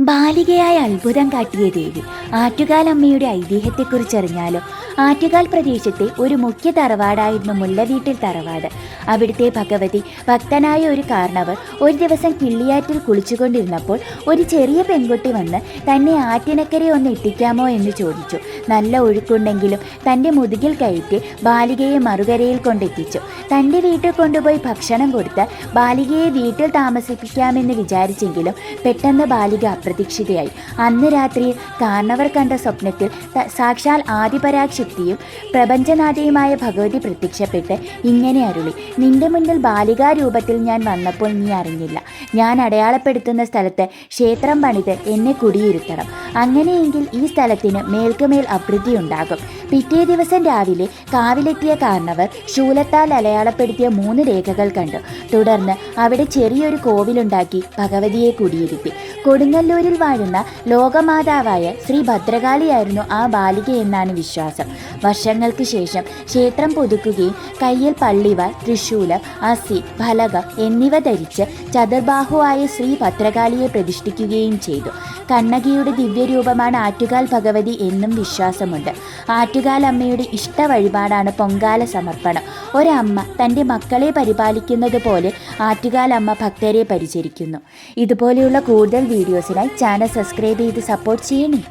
ബാലികയായ അത്ഭുതം കാട്ടിയ ദേവി. ആറ്റുകാൽ അമ്മയുടെ ഐതിഹ്യത്തെക്കുറിച്ചറിഞ്ഞാലോ? ആറ്റുകാൽ പ്രദേശത്തെ ഒരു മുഖ്യ തറവാടായിരുന്നു മുല്ലവീട്ടിൽ തറവാട്. അവിടുത്തെ ഭഗവതി ഭക്തനായ ഒരു കാരണവർ ഒരു ദിവസം കിള്ളിയാറ്റിൽ കുളിച്ചുകൊണ്ടിരുന്നപ്പോൾ ഒരു ചെറിയ പെൺകുട്ടി വന്ന് തന്നെ ആറ്റിനക്കരെ ഒന്ന് എത്തിക്കാമോ എന്ന് ചോദിച്ചു. നല്ല ഒഴുക്കുണ്ടെങ്കിലും തൻ്റെ മുതുകിൽ കയറ്റി ബാലികയെ മറുകരയിൽ കൊണ്ടെത്തിച്ചു. തൻ്റെ വീട്ടിൽ കൊണ്ടുപോയി ഭക്ഷണം കൊടുത്ത് ബാലികയെ വീട്ടിൽ താമസിപ്പിക്കാമെന്ന് വിചാരിച്ചെങ്കിലും പെട്ടെന്ന് ബാലിക അപ്രതീക്ഷിതയായി. അന്ന് രാത്രിയിൽ കാരണവർ കണ്ട സ്വപ്നത്തിൽ സാക്ഷാൽ ആദിപരാശക്തിയും പ്രപഞ്ചനാഥയുമായ ഭഗവതി പ്രത്യക്ഷപ്പെട്ട് ഇങ്ങനെ അരുളി: നിന്റെ മുന്നിൽ ബാലികാ രൂപത്തിൽ ഞാൻ വന്നപ്പോൾ നീ അറിഞ്ഞില്ല. ഞാൻ അടയാളപ്പെടുത്തുന്ന സ്ഥലത്ത് ക്ഷേത്രം പണിത് എന്നെ കുടിയിരുത്തണം. അങ്ങനെയെങ്കിൽ ഈ സ്ഥലത്തിന് മേൽക്കുമേൽ അഭിവൃദ്ധി ഉണ്ടാകും. പിറ്റേ ദിവസം രാവിലെ കാവിലെത്തിയ കാരണവർ ശൂലത്താൽ അടയാളപ്പെടുത്തിയ 3 രേഖകൾ കണ്ടു. തുടർന്ന് അവിടെ ചെറിയൊരു കോവിലുണ്ടാക്കി ഭഗവതിയെ കുടിയിരുത്തി. കൊടുങ്ങല്ലൂരിൽ വാഴുന്ന ലോകമാതാവായ ശ്രീ ഭദ്രകാളിയായിരുന്നു ആ ബാലിക എന്നാണ് വിശ്വാസം. വർഷങ്ങൾക്ക് ശേഷം ക്ഷേത്രം പുതുക്കുകയും കയ്യിൽ പള്ളിവാൾ, തൃശൂലം, അസി, ഫലകം എന്നിവ ധരിച്ച് ചതുർബാഹുവായ ശ്രീ ഭദ്രകാളിയെ പ്രതിഷ്ഠിക്കുകയും ചെയ്തു. കണ്ണകിയുടെ ദിവ്യരൂപമാണ് ആറ്റുകാൽ ഭഗവതി എന്നും വിശ്വാസമുണ്ട്. ആറ്റുകാൽ അമ്മയുടെ ഇഷ്ട വഴിപാടാണ് പൊങ്കാല സമർപ്പണം. ഒരമ്മ തൻ്റെ മക്കളെ പരിപാലിക്കുന്നത് പോലെ ആറ്റുകാൽ അമ്മ ഭക്തരെ പരിചരിക്കുന്നു. ഇതുപോലെയുള്ള കൂടുതൽ വീഡിയോസിനായി ചാനൽ സബ്സ്ക്രൈബ് ചെയ്ത് സപ്പോർട്ട് ചെയ്യണേ.